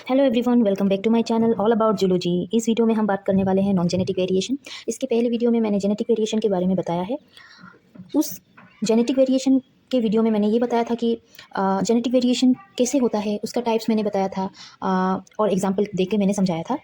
Hello everyone, welcome back to my channel all about zoology. इस video में हम बात करने वाले हैं नॉन जेनेटिक वेरिएशन। इसके पहले वीडियो में मैंने जेनेटिक वेरिएशन के बारे में बताया है। उस जेनेटिक वेरिएशन के वीडियो में मैंने ये बताया था कि जेनेटिक वेरिएशन कैसे होता है, उसका टाइप्स मैंने बताया था और एग्जाम्पल दे के मैंने समझाया था।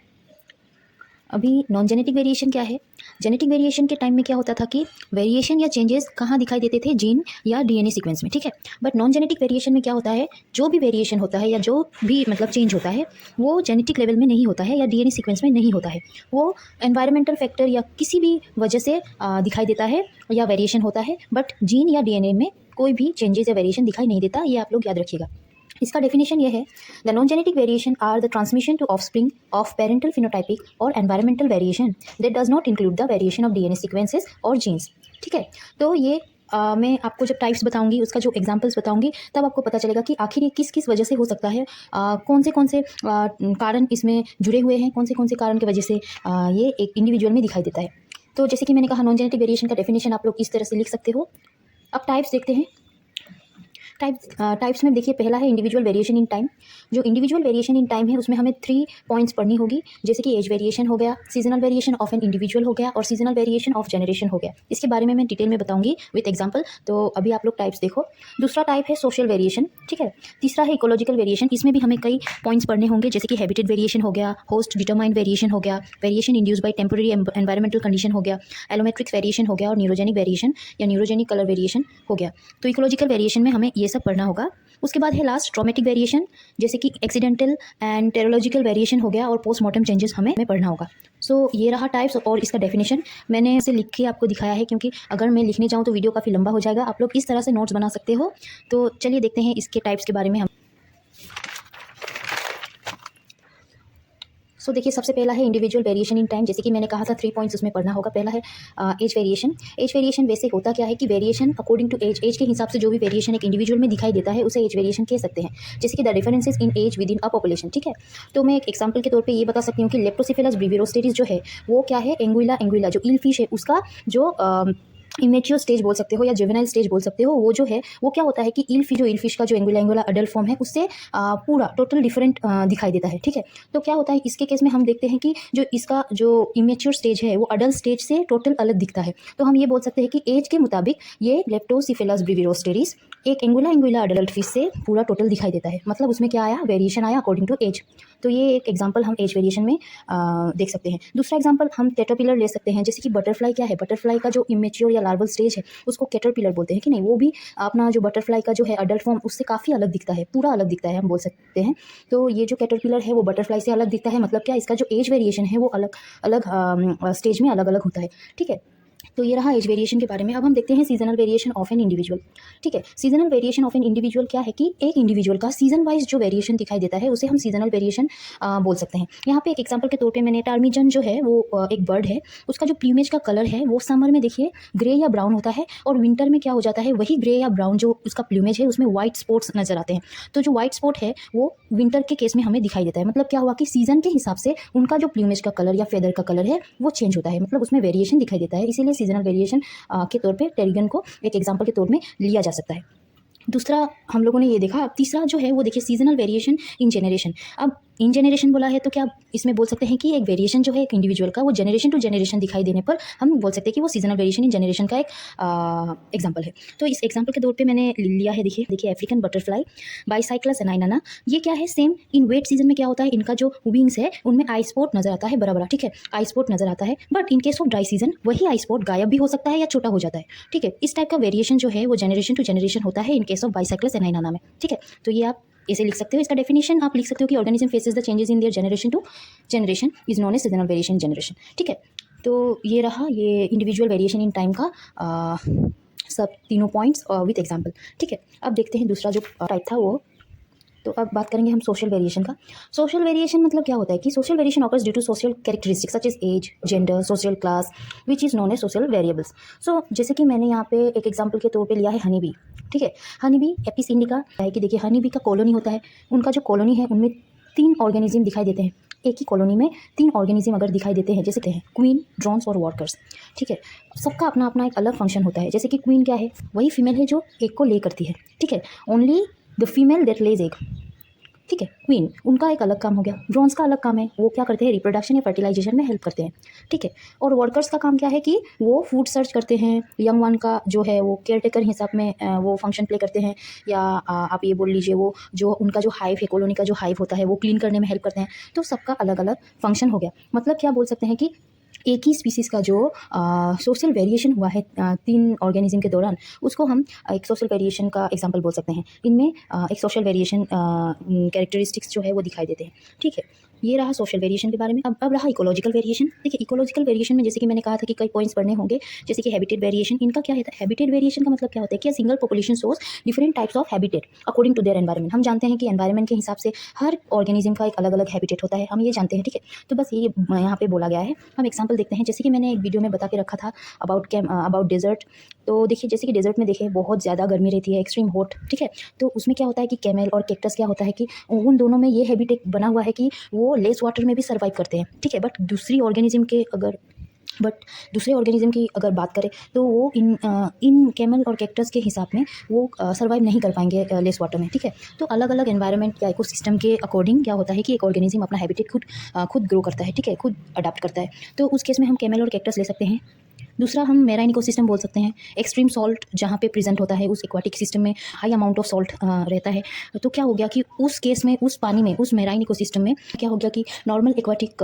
अभी नॉन जेनेटिक वेरिएशन क्या है? जेनेटिक वेरिएशन के टाइम में क्या होता था कि वेरिएशन या चेंजेस कहाँ दिखाई देते थे? जीन या डीएनए सीक्वेंस में, ठीक है। बट नॉन जेनेटिक वेरिएशन में क्या होता है, जो भी वेरिएशन होता है या जो भी मतलब चेंज होता है वो जेनेटिक लेवल में नहीं होता है या डीएनए सीक्वेंस में नहीं होता है। वो एनवायरमेंटल फैक्टर या किसी भी वजह से दिखाई देता है या वेरिएशन होता है, बट जीन या डीएनए में कोई भी चेंजेस या वेरिएशन दिखाई नहीं देता। ये आप लोग याद रखिएगा। इसका डेफिनेशन ये है, the non genetic variation are the transmission to offspring of parental phenotypic और environmental variation that does not include the variation of DNA sequences और जीन्स, ठीक है। तो ये मैं आपको जब टाइप्स बताऊंगी, उसका जो एग्जांपल्स बताऊंगी, तब आपको पता चलेगा कि आखिर ये किस किस वजह से हो सकता है, कौन से कारण इसमें जुड़े हुए हैं, कौन से कारण की वजह से ये एक इंडिविजुअल में दिखाई देता है। तो जैसे कि मैंने कहा, नॉन जेनेटिक वेरिएशन का डेफिनेशन आप लोग इस तरह से लिख सकते हो। अब टाइप्स देखते हैं। टाइप्स में देखिए, पहला है इंडिविजुअल वेरिएशन इन टाइम। जो इंडिविजुअल वेरिएशन इन टाइम है उसमें हमें 3 पॉइंट्स पढ़नी होगी, जैसे कि एज वेरिएशन हो गया, seasonal variation of an individual हो गया और सीजनल वेरिएशन ऑफ जनरेशन हो गया। इसके बारे में मैं डिटेल में बताऊंगी विद एग्जांपल। तो अभी आप लोग टाइप्स देखो। दूसरा टाइप है सोशल वेरिएशन, ठीक है। तीसरा है इकोलॉजिकल वेरिएशन। इसमें भी हमें कई पॉइंट्स पढ़ने होंगे, जैसे कि हैबिटेट वेरिएशन हो गया, होस्ट डिटरमाइंड वेरिएशन हो गया, variation induced by temporary environmental condition हो गया, एलोमेट्रिक्स वेरिएशन हो गया और न्यूरोजेनिक वेरिएशन या न्यूरोजेनिक कलर वेरिएशन हो गया। तो इकोलॉजिकल वेरिएशन में हमें ये सब पढ़ना होगा। उसके बाद है लास्ट ट्रॉमेटिक वेरिएशन, जैसे कि एक्सीडेंटल एंड टेरोलॉजिकल वेरिएशन हो गया और पोस्टमार्टम चेंजेस हमें पढ़ना होगा। सो ये रहा टाइप्स और इसका डेफिनेशन मैंने इसे लिख के आपको दिखाया है, क्योंकि अगर मैं लिखने जाऊँ तो वीडियो काफ़ी लंबा हो जाएगा। आप लोग इस तरह से नोट्स बना सकते हो। तो चलिए देखते हैं इसके टाइप्स के बारे में हम। सो देखिए, सबसे पहला है इंडिविजुअल वेरिएशन इन टाइम। जैसे कि मैंने कहा था 3 पॉइंट्स उसमें पढ़ना होगा। पहला है एज वेरिएशन। एज वेरिएशन वैसे होता क्या है कि वेरिएशन अकॉर्डिंग टू एज के हिसाब से जो भी वेरिएशन एक इंडिविजुअल में दिखाई देता है उसे एज वेरिएशन कह सकते हैं। जैसे कि the differences in age within a population, ठीक है। तो मैं एक एग्जाम्पल के तौर पर ये बता सकती हूँ कि लेप्टोसिफिलस ब्रीविरोस्टेरिस जो है वो क्या है, एंगुइला जो ईल फिश है उसका जो इमेच्योर स्टेज बोल सकते हो या जुवेनाइल स्टेज बोल सकते हो, वो जो है वो क्या होता है कि ईल फिश का जो एंगुला अडल्ट फॉर्म है उससे पूरा टोटल डिफरेंट दिखाई देता है, ठीक है। तो क्या होता है इसके केस में हम देखते हैं कि जो इसका जो इमेच्योर स्टेज है वो अडल्ट स्टेज से टोटल अलग दिखता है। तो हम ये बोल सकते हैं कि एज के मुताबिक ये लेप्टोसिफिलस ब्रीविरोस्टेरिस एक एंगुला अडल्ट फिश से पूरा टोटल दिखाई देता है। मतलब उसमें क्या आया, वेरिएशन आया अकॉर्डिंग टू एज। तो ये एक एग्जाम्पल हम एज वेरिएशन में देख सकते हैं। दूसरा एग्जाम्पल हम कैटरपिलर ले सकते हैं। जैसे कि बटरफ्लाई क्या है, बटरफ्लाई का जो इमेच्योर या लार्वल स्टेज है उसको कैटरपिलर बोलते हैं कि नहीं। वो भी अपना जो बटरफ्लाई का जो है अडल्ट फॉर्म उससे काफ़ी अलग दिखता है, पूरा अलग दिखता है हम बोल सकते हैं। तो ये जो कैटरपिलर है वो बटरफ्लाई से अलग दिखता है। मतलब क्या, इसका जो एज वेरिएशन है वो अलग अलग स्टेज में अलग अलग होता है, ठीक है। तो ये रहा एज वेरिएशन के बारे में। अब हम देखते हैं seasonal variation of an individual, ठीक है। Seasonal variation of an individual क्या है कि एक इंडिविजुअल का सीजन वाइज जो वेरिएशन दिखाई देता है उसे हम सीजनल वेरिएशन बोल सकते हैं। यहाँ पे एक एग्जांपल के तौर पे मैंने टार्मिजन जो है वो एक बर्ड है, उसका जो प्लूमेज का कलर है वो समर में देखिए ग्रे या ब्राउन होता है और विंटर में क्या हो जाता है, वही ग्रे या ब्राउन जो उसका प्लूमेज है उसमें व्हाइट स्पॉट्स नजर आते हैं। तो जो व्हाइट स्पॉट है वो विंटर के केस में हमें दिखाई देता है। मतलब क्या हुआ कि सीजन के हिसाब से उनका जो प्लूमेज का कलर या फेदर का कलर है वो चेंज होता है, मतलब उसमें वेरिएशन दिखाई देता है। इसीलिए सीजनल वेरिएशन के तौर पे टेरिगन को एक एग्जांपल के तौर में लिया जा सकता है। दूसरा हम लोगों ने ये देखा। अब तीसरा जो है वो देखिए सीजनल वेरिएशन इन जेनरेशन। अब इन जेनरेशन बोला है तो क्या इसमें बोल सकते हैं कि एक वेरिएशन जो है एक इंडिविजुअल का वो जनरेशन टू जनरेशन दिखाई देने पर हम बोल सकते हैं कि वो सीजनल वेरिएशन इन जनरेशन का एक एग्जांपल है। तो इस एग्जांपल के तौर पे मैंने लिया है, देखिए अफ्रीकन बटरफ्लाई बाइसाइक्लस एनाइनाना। ये क्या है, सेम इन वेट सीजन में क्या होता है, इनका जो विंग्स है उनमें आई स्पॉट नजर आता है, बड़ा बड़ा, ठीक है, आई स्पॉट नजर आता है। But in case of dry season वही आई स्पॉट गायब भी हो सकता है या छोटा हो जाता है, ठीक है। इस टाइप का वेरिएशन जो है वो जनरेशन टू जनरेशन होता है इन केस ऑफ बाइसाइक्लस एनाइनाना में, ठीक है। तो ये आप इसे लिख सकते हो। इसका डेफिनेशन आप लिख सकते हो कि organism faces the changes in their generation to generation is known as seasonal variation generation, ठीक है। तो ये रहा ये इंडिविजुअल वेरिएशन इन टाइम का सब तीनों पॉइंट्स विद एग्जांपल, ठीक है। अब देखते हैं दूसरा जो टाइप था वो। तो अब बात करेंगे हम सोशल वेरिएशन का। सोशल वेरिएशन मतलब क्या होता है कि social variation occurs due to social characteristics such as age, gender, social class which is known as social variables. So जैसे कि मैंने यहाँ पे एक एग्जांपल के तौर पे लिया है हनी बी, ठीक है। हनी बी एपिस इंडिका है कि देखिए हनी बी का कॉलोनी होता है, उनका जो कॉलोनी है उनमें 3 ऑर्गेनिज्म दिखाई देते हैं। एक ही कॉलोनी में 3 ऑर्गेनिज्म अगर दिखाई देते हैं, जैसे हैं क्वीन, ड्रोन्स और वर्कर्स, ठीक है। सबका अपना अपना एक अलग फंक्शन होता है। जैसे कि क्वीन क्या है, वही फीमेल है जो एग को ले करती है, ठीक है। Only the female that lays egg, ठीक है। क्वीन, उनका एक अलग काम हो गया। ड्रोन्स का अलग काम है, वो क्या करते हैं, रिप्रोडक्शन या फर्टिलाइजेशन में हेल्प करते हैं, ठीक है। और वर्कर्स का काम क्या है कि वो फूड सर्च करते हैं, यंग वन का जो है वो केयर टेकर हिसाब में वो फंक्शन प्ले करते हैं, या आप ये बोल लीजिए वो जो उनका जो हाइव है, कॉलोनी का जो हाइव होता है वो क्लीन करने में हेल्प करते हैं। तो सबका अलग अलग फंक्शन हो गया। मतलब क्या बोल सकते हैं कि एक ही स्पीसीज़ का जो सोशल वेरिएशन हुआ है 3 ऑर्गेनिज्म के दौरान, उसको हम एक सोशल वेरिएशन का एग्जांपल बोल सकते हैं। इनमें एक सोशल वेरिएशन कैरेक्टरिस्टिक्स जो है वो दिखाई देते हैं, ठीक है। ये रहा सोशल वेरिएशन के बारे में। अब रहा इकोलॉजिकल वेरिएशन। देखिए, इकोलॉजिकल वेरिएशन में जैसे कि मैंने कहा था कि कई पॉइंट्स पढ़ने होंगे, जैसे कि हैबिटेट वेरिएशन। इनका क्या है, हैबिटेट वेरिएशन का मतलब क्या होता है कि single population source different types of habitat according to their environment. हम जानते हैं कि एनवायरनमेंट के हिसाब से हर ऑर्गेनिज्म का एक अलग अलग हैबिटेट होता है, हम ये जानते हैं, ठीक है। तो बस ये यहाँ पे बोला गया है। हम एग्जाम्पल देखते हैं, जैसे कि मैंने एक वीडियो में बता के रखा था अबाउट डेजर्ट। तो देखिए, जैसे कि डेजर्ट में देखिए बहुत ज़्यादा गर्मी रहती है, एक्सट्रीम हॉट, ठीक है। तो उसमें क्या होता है कि कैमल और कैक्टस क्या होता है कि उन दोनों में ये हैबिटेट बना हुआ है कि वो लेस वाटर में भी सर्वाइव करते हैं, ठीक है। बट दूसरे ऑर्गेनिज्म की अगर बात करें तो वो इन कैमल और कैक्टस के हिसाब में वो सर्वाइव नहीं कर पाएंगे लेस वाटर में, ठीक है। तो अलग अलग एनवायरनमेंट या इकोसिस्टम के अकॉर्डिंग क्या होता है कि एक ऑर्गेनिज्म अपना हैबिटेट खुद ग्रो करता है, ठीक है, खुद अडाप्ट करता है। तो उस केस में हम कैमल और कैक्टस ले सकते हैं। दूसरा हम मैराइन इकोसिस्टम बोल सकते हैं। एक्सट्रीम सॉल्ट जहाँ पे प्रेजेंट होता है, उस एक्वाटिक सिस्टम में हाई अमाउंट ऑफ सॉल्ट रहता है। तो क्या हो गया कि उस केस में, उस पानी में, उस मैराइन इकोसिस्टम में क्या हो गया कि नॉर्मल एक्वाटिक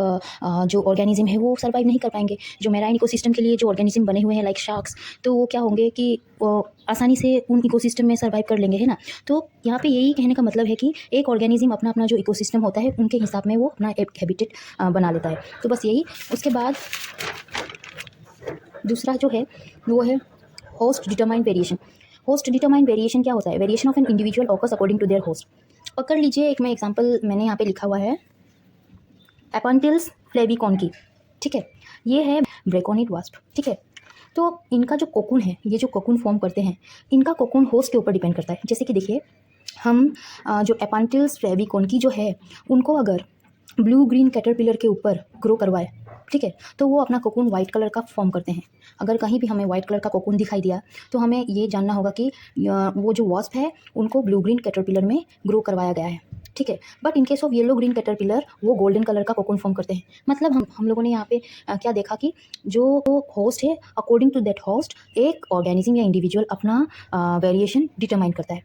जो ऑर्गेनिज्म है वो सर्वाइव नहीं कर पाएंगे। जो मैराइन इकोसिस्टम के लिए जो ऑर्गेनिज्म बने हुए हैं लाइक शार्क्स, तो वो क्या होंगे कि आसानी से उन इकोसिस्टम में सर्वाइव कर लेंगे, है ना। तो यहाँ पे यही कहने का मतलब है कि एक ऑर्गेनिज्म अपना अपना जो इकोसिस्टम होता है उनके हिसाब में वो अपना एक हैबिटेट बना लेता है। तो बस यही। उसके बाद दूसरा जो है वो है host determined variation. Host determined variation क्या होता है, variation of an individual occurs according to their host. पकड़ लीजिए, एक मैं एग्जांपल मैंने यहाँ पे लिखा हुआ है एपॉन्टिल्स फ्लेविकॉन की, ठीक है। ये है ब्रेकोनिड वास्प, ठीक है। तो इनका जो कोकून है, ये जो कोकून फॉर्म करते हैं, इनका कोकून होस्ट के ऊपर डिपेंड करता है। जैसे कि देखिए, हम जो एपॉन्टिल्स फ्लेविकॉन की जो है उनको अगर ब्लू ग्रीन कैटरपिलर के ऊपर ग्रो करवाए, ठीक है, तो वो अपना कोकून वाइट कलर का फॉर्म करते हैं। अगर कहीं भी हमें वाइट कलर का कोकून दिखाई दिया तो हमें ये जानना होगा कि वो जो वास्प है उनको ब्लू ग्रीन कैटरपिलर में ग्रो करवाया गया है, ठीक है। But in case of yellow green caterpillar वो गोल्डन कलर का कोकून फॉर्म करते हैं। मतलब हम लोगों ने यहाँ पे क्या देखा कि जो होस्ट है, अकॉर्डिंग टू दैट होस्ट एक ऑर्गेनिज्म या इंडिविजुअल अपना वेरिएशन डिटरमाइन करता है,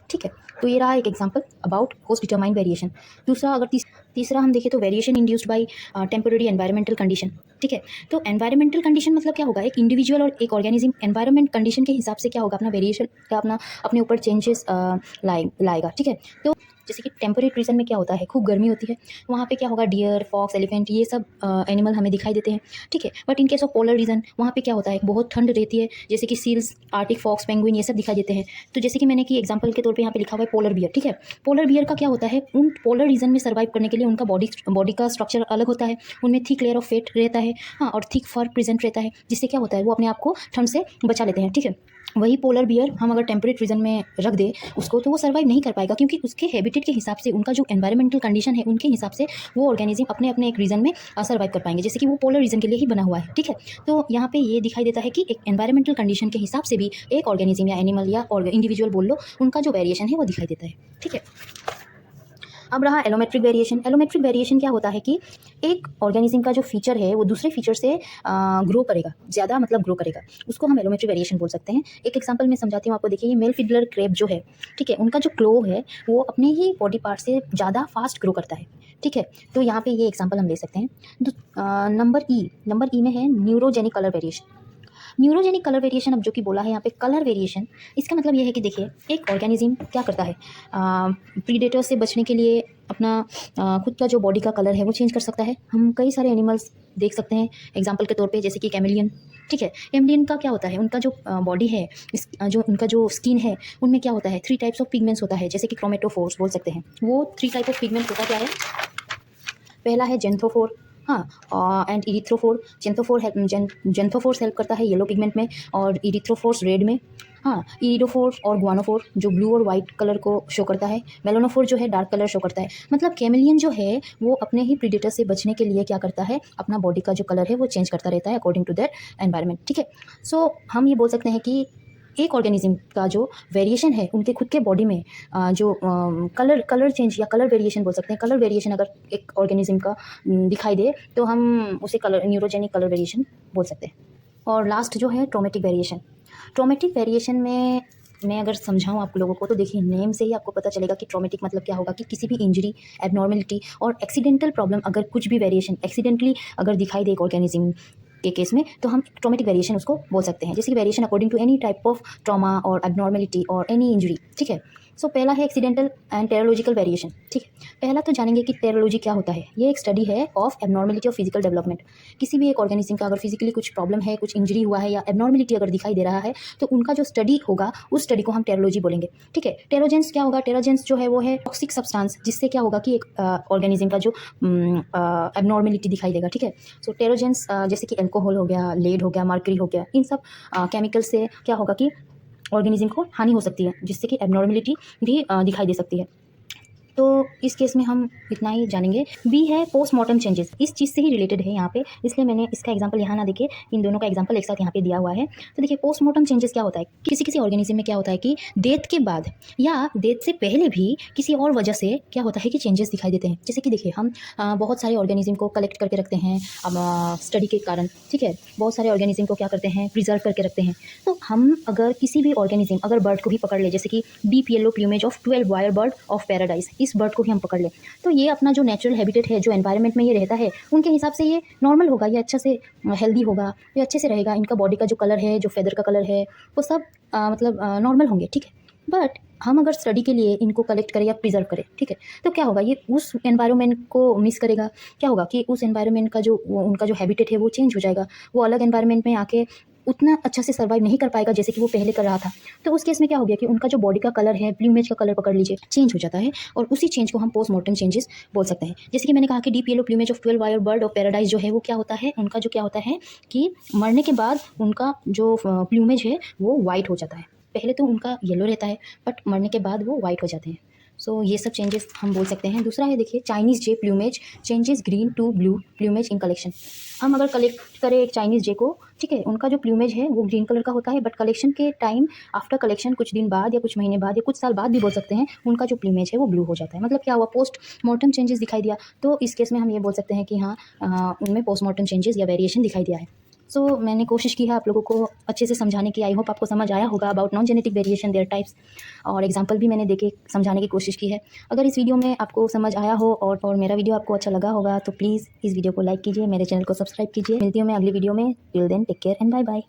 ठीक है। तो ये रहा एक example about host determined variation. दूसरा, अगर तीसरा हम देखें तो variation induced by temporary environmental condition, ठीक है। तो एनवायरमेंटल कंडीशन मतलब क्या होगा, एक इंडिविजुअल और एक ऑर्गेनिज्म एनवायरमेंट कंडीशन के हिसाब से क्या होगा, अपना वेरिएशन या अपने ऊपर चेंजेस लाएगा, ठीक है। तो जैसे कि टेम्परेट रीजन में क्या होता है, खूब गर्मी होती है, वहाँ पे क्या होगा, डियर, फॉक्स, एलिफेंट, ये सब एनिमल हमें दिखाई देते हैं, ठीक है। But in case of polar region वहाँ पे क्या होता है, बहुत ठंड रहती है, जैसे कि सील्स, आर्टिक फॉक्स, पेंगुइन, ये सब दिखाई देते हैं। तो जैसे कि मैंने कि एग्जांपल के तौर पे यहाँ पे लिखा हुआ है पोलर बियर, ठीक है। पोलर बियर का क्या होता है, उन पोलर रीजन में सर्वाइव करने के लिए उनका बॉडी का स्ट्रक्चर अलग होता है, उनमें थिक लेयर ऑफ फेट रहता है, हाँ, और थिक फर प्रेजेंट रहता है, जिससे क्या होता है वो अपने आप को ठंड से बचा लेते हैं, ठीक है। वही पोलर बियर हम अगर टेम्परेट रीजन में रख दे उसको, तो वो सर्वाइव नहीं कर पाएगा, क्योंकि उसके हैबिटेट के हिसाब से, उनका जो एनवायरमेंटल कंडीशन है उनके हिसाब से वो ऑर्गेनिज्म अपने अपने एक रीजन में सर्वाइव कर पाएंगे, जैसे कि वो पोलर रीजन के लिए ही बना हुआ है, ठीक है। तो यहाँ पे ये दिखाई देता है कि एक एनवायरमेंटल कंडीशन के हिसाब से भी एक ऑर्गेनिज्म या एनिमल या इंडिविजुअल बोल लो, उनका जो वेरिएशन है वो दिखाई देता है, ठीक है। अब रहा एलोमेट्रिक वेरिएशन। एलोमेट्रिक वेरिएशन क्या होता है कि एक ऑर्गेनिज्म का जो फीचर है वो दूसरे फीचर से ग्रो करेगा, ज़्यादा मतलब ग्रो करेगा, उसको हम एलोमेट्रिक वेरिएशन बोल सकते हैं। एक एग्जांपल मैं समझाती हूँ आपको। देखिए, ये मेल फिडलर क्रैब जो है, ठीक है, उनका जो क्लो है वो अपने ही बॉडी पार्ट से ज़्यादा फास्ट ग्रो करता है, ठीक है। तो यहाँ पे ये एग्जांपल हम ले सकते हैं। नंबर ई में है neurogenic colour variation. Neurogenic colour variation, अब जो कि बोला है यहाँ पे कलर वेरिएशन, इसका मतलब ये है कि देखिए, एक ऑर्गेनिज्म क्या करता है, प्रीडेटर से बचने के लिए अपना खुद का जो बॉडी का कलर है वो चेंज कर सकता है। हम कई सारे एनिमल्स देख सकते हैं एग्जांपल के तौर पे, जैसे कि कैमेलियन, ठीक है। कैमेलियन का क्या होता है, उनका जो बॉडी है, जो उनका जो स्किन है, उनमें क्या होता है, 3 टाइप्स ऑफ पिगमेंट्स होता है, जैसे कि क्रोमेटोफोर्स बोल सकते हैं। वो 3 टाइप ऑफ पिगमेंट होता क्या है, पहला है जेंथोफोर, हाँ, एंड इरिथ्रोफोर। जेंथोफोर्स हेल्प करता है येलो पिगमेंट में, और इरिथ्रोफोर्स रेड में, हाँ। इरिडोफोर और गुआनोफोर जो ब्लू और वाइट कलर को शो करता है। मेलानोफोर जो है डार्क कलर शो करता है। मतलब कैमेलियन जो है वो अपने ही प्रीडेटर से बचने के लिए क्या करता है, अपना बॉडी का जो कलर है वो चेंज करता रहता है अकॉर्डिंग टू देयर एनवायरनमेंट, ठीक है। सो हम ये बोल सकते हैं कि एक ऑर्गेनिज्म का जो वेरिएशन है उनके खुद के बॉडी में जो कलर चेंज या कलर वेरिएशन बोल सकते हैं, कलर वेरिएशन अगर एक ऑर्गेनिज्म का दिखाई दे तो हम उसे कलर न्यूरोजेनिक कलर वेरिएशन बोल सकते हैं। और लास्ट जो है ट्रोमेटिक वेरिएशन। ट्रोमेटिक वेरिएशन में मैं अगर समझाऊँ आप लोगों को तो देखिए नेम से ही आपको पता चलेगा कि ट्रोमेटिक मतलब क्या होगा कि किसी भी इंजरी, एबनॉर्मेलिटी और एक्सीडेंटल प्रॉब्लम अगर कुछ भी वेरिएशन एक्सीडेंटली अगर दिखाई दे एक ऑर्गेनिज्म के केस में तो हम ट्रोमेटिक वेरिएशन उसको बोल सकते हैं। जैसे कि variation according to any type of trauma और एबनॉर्मेलिटी और एनी इंजरी, ठीक है। सो पहला है एक्सीडेंटल एंड टेरोलॉजिकल वेरिएशन, ठीक है। पहला तो जानेंगे कि टेरोलॉजी क्या होता है। ये एक स्टडी है of abnormality of physical development. किसी भी एक ऑर्गेनिज्म का अगर फिजिकली कुछ प्रॉब्लम है, कुछ इंजरी हुआ है या एबनॉर्मेलिटी अगर दिखाई दे रहा है तो उनका जो स्टडी होगा उस स्टडी को हम टेरोलॉजी बोलेंगे, ठीक है। टेरोजेंस क्या होगा? टेरोजेंस जो है वो है टॉक्सिक सब्सटेंस, जिससे क्या होगा कि एक ऑर्गेनिज्म का जो एबनॉर्मेलिटी दिखाई देगा, ठीक है। सो टेरोजेंस जैसे कि अल्कोहल हो गया, लेड हो गया, मर्करी हो गया, इन सब केमिकल से क्या होगा कि ऑर्गेनिज्म को हानि हो सकती है, जिससे कि एबनॉर्मेलिटी भी दिखाई दे सकती है। तो इस केस में हम इतना ही जानेंगे। बी है पोस्टमार्टम चेंजेस, इस चीज़ से ही रिलेटेड है यहाँ पे, इसलिए मैंने इसका एग्जांपल यहाँ ना देके इन दोनों का एग्जांपल एक साथ यहाँ पे दिया हुआ है। तो देखिए पोस्टमार्टम चेंजेस क्या होता है, किसी किसी ऑर्गेनिज्म में क्या होता है कि डेथ के बाद या डेथ से पहले भी किसी और वजह से क्या होता है कि चेंजेस दिखाई देते हैं। जैसे कि देखिए हम बहुत सारे ऑर्गेनिज्म को कलेक्ट करके रखते हैं स्टडी के कारण, ठीक है। बहुत सारे ऑर्गेनिज्म को क्या करते हैं, प्रिजर्व करके रखते हैं। तो हम अगर किसी भी ऑर्गेनिज्म अगर बर्ड को भी पकड़ ले, जैसे कि deep yellow plumage of 12 wire bird of paradise, इस बर्ड को भी हम पकड़ लें तो ये अपना जो नेचुरल हैबिटेट है, जो एनवायरनमेंट में ये रहता है उनके हिसाब से ये नॉर्मल होगा, ये अच्छा से हेल्दी होगा, ये अच्छे से रहेगा। इनका बॉडी का जो कलर है, जो फेदर का कलर है, वो सब मतलब नॉर्मल होंगे, ठीक है। बट हम अगर स्टडी के लिए इनको कलेक्ट करें या प्रिजर्व करें, ठीक है, तो क्या होगा, ये उस एनवायरनमेंट को मिस करेगा। क्या होगा कि उस एनवायरनमेंट का जो उनका जो हैबिटेट है वो चेंज हो जाएगा, वो अलग एनवायरनमेंट में आके उतना अच्छा से सर्वाइव नहीं कर पाएगा जैसे कि वो पहले कर रहा था। तो उस केस में क्या हो गया कि उनका जो बॉडी का कलर है, प्लूमेज का कलर पकड़ लीजिए, चेंज हो जाता है और उसी चेंज को हम पोस्टमार्टम चेंजेस बोल सकते हैं। जैसे कि मैंने कहा कि deep yellow plumage of 12 wire bird of paradise जो है वो क्या होता है, उनका जो क्या होता है कि मरने के बाद उनका जो प्लूमेज है वो वाइट हो जाता है। पहले तो उनका येलो रहता है बट मरने के बाद वो वाइट हो जाते हैं। सो ये सब चेंजेस हम बोल सकते हैं। दूसरा है देखिए Chinese jay plumage changes green to blue plumage in collection. हम अगर कलेक्ट करें एक चाइनीज़ जे को, ठीक है, उनका जो प्लूमेज है वो ग्रीन कलर का होता है बट कलेक्शन के टाइम आफ्टर कलेक्शन कुछ दिन बाद या कुछ महीने बाद या कुछ साल बाद भी बोल सकते हैं, उनका जो प्लूमेज है वो ब्लू हो जाता है। मतलब क्या हुआ, पोस्ट मॉर्टम चेंजेस दिखाई दिया। तो इस केस में हम ये बोल सकते हैं कि हाँ उनमें पोस्ट मॉर्टम चेंजेस या वेरिएशन दिखाई दिया है। सो मैंने कोशिश की है आप लोगों को अच्छे से समझाने की। आई होप आपको समझ आया होगा about non genetic variation, there types, और एग्जांपल भी मैंने देके समझाने की कोशिश की है। अगर इस वीडियो में आपको समझ आया हो और मेरा वीडियो आपको अच्छा लगा होगा तो प्लीज़ इस वीडियो को लाइक कीजिए, मेरे चैनल को सब्सक्राइब कीजिए। मिलती हूँ मैं अगली वीडियो में। Till then take care and bye bye.